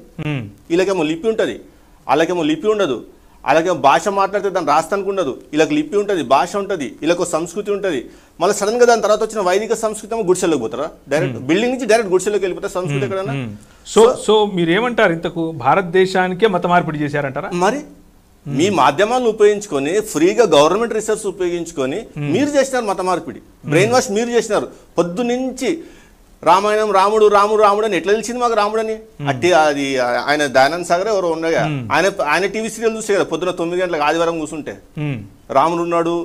Speaker 3: వీళ్ళకేమో లిపి ఉంటుంది, వాళ్ళకేమో లిపి ఉండదు. అలాగే భాష మాట్లాడితే దాన్ని రాస్తానికి ఉండదు. వీళ్ళకి లిపి ఉంటుంది, భాష ఉంటుంది, వీళ్ళకు సంస్కృతి ఉంటుంది. మళ్ళీ సడన్ గా దాని తర్వాత వచ్చిన వైదిక సంస్కృతి ఏమో గుడిసెల్లోకి పోతారా? డైరెక్ట్ బిల్డింగ్ నుంచి డైరెక్ట్ గుడిసెల్లోకి వెళ్ళిపోతారు సంస్కృతి ఎక్కడైనా.
Speaker 1: సో మీరేమంటారు? ఇంతకు భారతదేశానికే మత మార్పిడి చేశారంటారా?
Speaker 3: మరి మీ మాధ్యమాలను ఉపయోగించుకొని ఫ్రీగా గవర్నమెంట్ రీసెర్చ్ ఉపయోగించుకొని మీరు చేసినారు మత మార్పిడి, బ్రెయిన్ వాష్ మీరు చేసినారు. పొద్దు నుంచి రామాయణం రాముడు అని ఎట్లా తెలిసింది మాకు రాముడు అని? అట్టి అది ఆయన దయానంద్ సాగర్ ఎవరో ఉండగా ఆయన టీవీ సీరియల్ చూసే కదా పొద్దున 9 గంటలకు ఆదివారం కూర్చుంటే రాముడు ఉన్నాడు,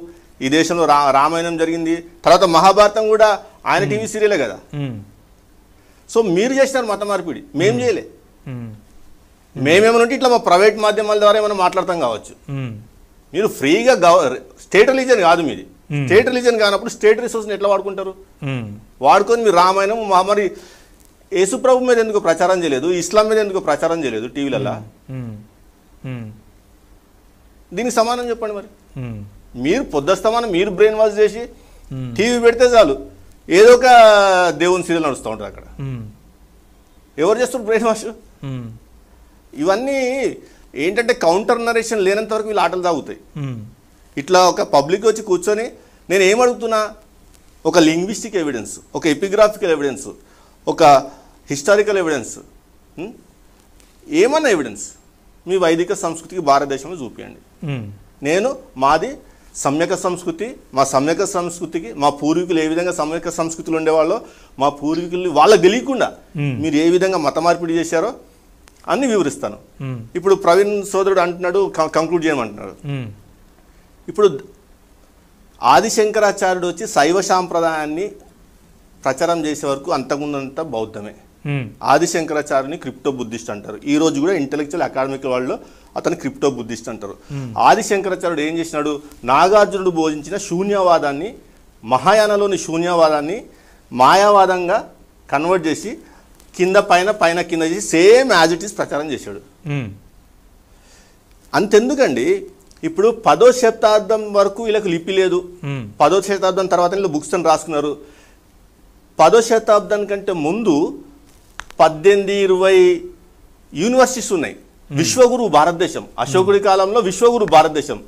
Speaker 3: ఈ దేశంలో రామాయణం జరిగింది, తర్వాత మహాభారతం కూడా ఆయన టీవీ సీరియలే కదా. సో మీరు చేసినారు మత మార్పిడి, మేం చేయలే. మేమేమనంటే ఇట్లా మా ప్రైవేట్ మాధ్యమాల ద్వారా ఏమైనా మాట్లాడతాం కావచ్చు. మీరు ఫ్రీగా స్టేట్ రిలీజన్ కాదు మీది. స్టేట్ రిలీజన్ కానప్పుడు స్టేట్ రిసోర్స్ని ఎట్లా వాడుకుంటారు? వాడుకొని మీరు రామాయణం మరి యేసుప్రభు మీద ఎందుకు ప్రచారం చేయలేదు, ఇస్లాం మీద ఎందుకు ప్రచారం చేయలేదు టీవీలలో? దీనికి సమానం చెప్పండి. మరి మీరు పొద్దుస్తమానం మీరు బ్రెయిన్ వాష్ చేసి టీవీ పెడితే చాలు, ఏదో ఒక దేవుని సీరియల్ నడుస్తూ ఉంటారు అక్కడ. ఎవరు చేస్తారు బ్రెయిన్ వాష్? ఇవన్నీ ఏంటంటే కౌంటర్ నరేషన్ లేనంత వరకు వీళ్ళు ఆటలు తాగుతాయి. ఇట్లా ఒక పబ్లిక్ వచ్చి కూర్చొని నేను ఏమడుగుతున్నా, ఒక లింగ్విస్టిక్ ఎవిడెన్స్, ఒక ఎపిగ్రాఫికల్ ఎవిడెన్స్, ఒక హిస్టారికల్ ఎవిడెన్స్, ఏమన్నా ఎవిడెన్స్ మీ వైదిక సంస్కృతికి భారతదేశంలో చూపించండి. నేను మాది సమ్యక సంస్కృతి, మా సమ్యక సంస్కృతికి మా పూర్వీకులు ఏ విధంగా సమ్యక సంస్కృతులు ఉండేవాళ్ళో, మా పూర్వీకులు వాళ్ళకి తెలియకుండా మీరు ఏ విధంగా మత మార్పిడి చేశారో అన్ని వివరిస్తాను. ఇప్పుడు ప్రవీణ్ సోదరుడు అంటున్నాడు, కంక్లూడ్ చేయమంటున్నాడు. ఇప్పుడు ఆదిశంకరాచార్యుడు వచ్చి శైవ సాంప్రదాయాన్ని ప్రచారం చేసే వరకు అంతకుముందంతా బౌద్ధమే. ఆదిశంకరాచార్యుని క్రిప్టో బుద్ధిస్ట్ అంటారు. ఈ రోజు కూడా ఇంటెలెక్చువల్ అకాడమిక్ వాళ్ళు అతను క్రిప్టో బుద్ధిస్ట్ అంటారు. ఆదిశంకరాచార్యుడు ఏం చేసినాడు? నాగార్జునుడు బోధించిన శూన్యవాదాన్ని, మహాయానలోని శూన్యవాదాన్ని మాయావాదంగా కన్వర్ట్ చేసి కింద పైన పైన కింద చేసి సేమ్ యాజ్ ఇట్ ఈస్ ప్రచారం చేశాడు. అంతెందుకండి, ఇప్పుడు 10వ శతాబ్దం వరకు వీళ్ళకి లిపి లేదు. 10వ శతాబ్దం తర్వాత వీళ్ళు బుక్స్ అని రాసుకున్నారు. 10వ శతాబ్దం కంటే ముందు 18-20 యూనివర్సిటీస్ ఉన్నాయి. విశ్వగురు భారతదేశం, అశోకుడి కాలంలో విశ్వగురు భారతదేశం,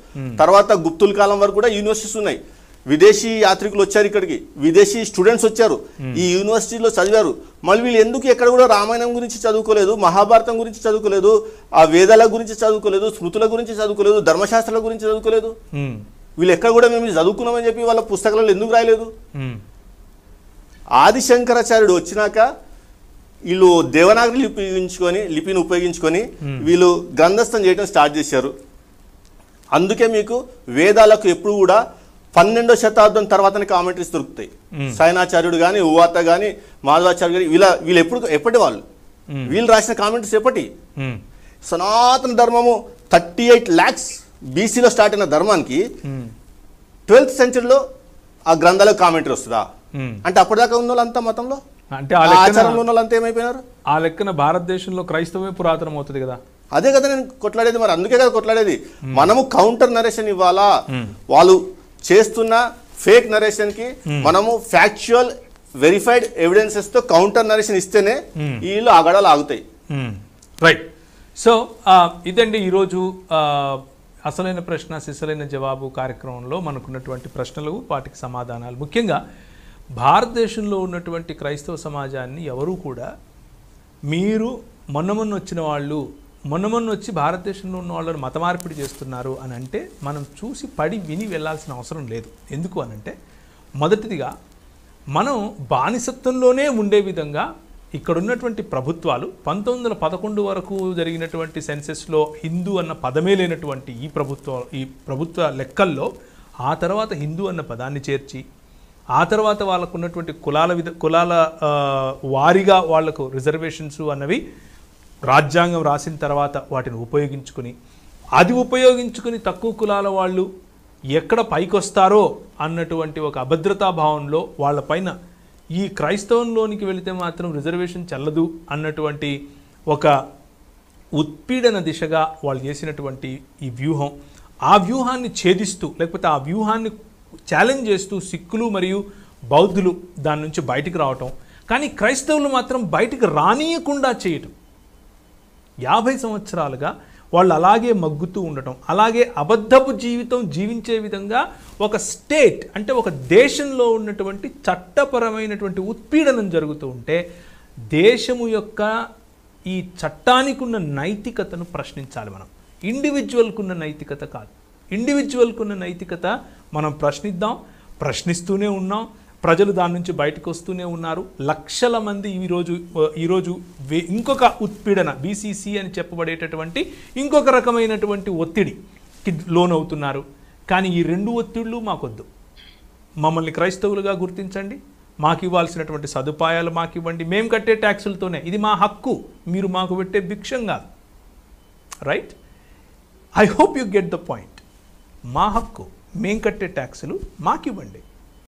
Speaker 3: తర్వాత గుప్తుల కాలం వరకు కూడా యూనివర్సిటీస్ ఉన్నాయి. విదేశీ యాత్రికులు వచ్చారు ఇక్కడికి, విదేశీ స్టూడెంట్స్ వచ్చారు, ఈ యూనివర్సిటీలో చదివారు. మళ్ళీ వీళ్ళు ఎందుకు ఎక్కడ కూడా రామాయణం గురించి చదువుకోలేదు, మహాభారతం గురించి చదువుకోలేదు, ఆ వేదాల గురించి చదువుకోలేదు, స్మృతుల గురించి చదువుకోలేదు, ధర్మశాస్త్రాల గురించి చదువుకోలేదు? వీళ్ళు ఎక్కడ కూడా మేము చదువుకున్నామని చెప్పి వాళ్ళ పుస్తకాలలో ఎందుకు రాయలేదు? ఆదిశంకరాచార్యుడు వచ్చినాక వీళ్ళు దేవనాగరి లిపిని ఉపయోగించుకొని వీళ్ళు గ్రంథస్థం చేయడం స్టార్ట్ చేశారు. అందుకే మీకు వేదాలకు ఎప్పుడు కూడా 12వ శతాబ్దం తర్వాతనే కామెంటరీస్ దొరుకుతాయి. సైనాచార్యుడు కానీ, ఉవాత కానీ, మాధవాచార్యుడు కానీ వీళ్ళు ఎప్పటి వాళ్ళు, వీళ్ళు రాసిన కామెంటరీస్ ఎప్పటి? సనాతన ధర్మము 38 lakhs BCలో స్టార్ట్ అయిన ధర్మానికి 12th centuryలో ఆ గ్రంథాలకు కామెంటరీ వస్తుందా? అంటే అప్పటిదాకా ఉన్న వాళ్ళంతా మతంలో,
Speaker 1: అంటే
Speaker 3: ఆచారంలో ఉన్న వాళ్ళంతా ఏమైపోయినారు?
Speaker 1: ఆ లెక్కన భారతదేశంలో క్రైస్తవమే పురాతనం అవుతుంది కదా.
Speaker 3: అదే కదా నేను కొట్లాడేది. మరి అందుకే కదా కొట్లాడేది. మనము కౌంటర్ నరేషన్ ఇవ్వాలా? వాళ్ళు చేస్తున్న ఫేక్ నరేషన్ కి మనము ఫ్యాక్చువల్ వెరిఫైడ్ ఎవిడెన్సెస్ తో కౌంటర్ నరేషన్ ఇస్తేనే వీళ్ళు ఆగడాలు ఆగుతాయి.
Speaker 1: రైట్. సో ఇదండి ఈరోజు అసలైన ప్రశ్న సిసలైన జవాబు కార్యక్రమంలో మనకున్నటువంటి ప్రశ్నలు, వాటికి సమాధానాలు. ముఖ్యంగా భారతదేశంలో ఉన్నటువంటి క్రైస్తవ సమాజాన్ని ఎవరూ కూడా మీరు మొన్న వచ్చిన వాళ్ళు, మొన్న వచ్చి భారతదేశంలో ఉన్న వాళ్ళని మత మార్పిడి చేస్తున్నారు అని అంటే మనం చూసి పడి విని వెళ్ళాల్సిన అవసరం లేదు. ఎందుకు అనంటే, మొదటిదిగా మనం బానిసత్వంలోనే ఉండే విధంగా ఇక్కడ ఉన్నటువంటి ప్రభుత్వాలు 1911 వరకు జరిగినటువంటి సెన్సెస్లో హిందూ అన్న పదమే లేనటువంటి ఈ ప్రభుత్వ లెక్కల్లో ఆ తర్వాత హిందూ అన్న పదాన్ని చేర్చి, ఆ తర్వాత వాళ్ళకు ఉన్నటువంటి కులాల వారీగా వాళ్లకు రిజర్వేషన్స్ అన్నవి రాజ్యాంగం రాసిన తర్వాత వాటిని ఉపయోగించుకుని తక్కువ కులాల వాళ్ళు ఎక్కడ పైకొస్తారో అన్నటువంటి ఒక అభద్రతా భావంలో వాళ్ళపైన ఈ క్రైస్తవంలోనికి వెళితే మాత్రం రిజర్వేషన్ చెల్లదు అన్నటువంటి ఒక ఉత్పీడన దిశగా వాళ్ళు చేసినటువంటి ఈ వ్యూహం, ఆ వ్యూహాన్ని ఛేదిస్తూ లేకపోతే ఆ వ్యూహాన్ని ఛాలెంజ్ చేస్తూ సిక్కులు మరియు బౌద్ధులు దాని నుంచి బయటికి రావటం, కానీ క్రైస్తవులు మాత్రం బయటికి రానియకుండా చేయటం. 50 సంవత్సరాలుగా వాళ్ళు అలాగే మగ్గుతూ ఉండటం, అలాగే అబద్ధపు జీవితం జీవించే విధంగా ఒక స్టేట్ అంటే ఒక దేశంలో ఉన్నటువంటి చట్టపరమైనటువంటి ఉత్పీడనం జరుగుతూ ఉంటే దేశము యొక్క ఈ చట్టానికి ఉన్న నైతికతను ప్రశ్నించాలి. మనం ఇండివిజువల్కు ఉన్న నైతికత కాదు. ఇండివిజువల్కు ఉన్న నైతికత మనం ప్రశ్నిస్తూనే ఉన్నాం. ప్రజలు దాని నుంచి బయటకు వస్తూనే ఉన్నారు. లక్షల మంది ఈరోజు ఇంకొక ఉత్పీడన బీసీసీ అని చెప్పబడేటటువంటి ఇంకొక రకమైనటువంటి ఒత్తిడికి లోనవుతున్నారు. కానీ ఈ 2 ఒత్తిడులు మాకొద్దు. మమ్మల్ని క్రైస్తవులుగా గుర్తించండి, మాకు ఇవ్వాల్సినటువంటి సదుపాయాలు మాకు ఇవ్వండి, మేము కట్టే ట్యాక్సులతోనే, ఇది మా హక్కు, మీరు మాకు పెట్టే భిక్షం కాదు. Right? I hope you get the point. మా హక్కు, మేము కట్టే ట్యాక్సులు మాకు ఇవ్వండి.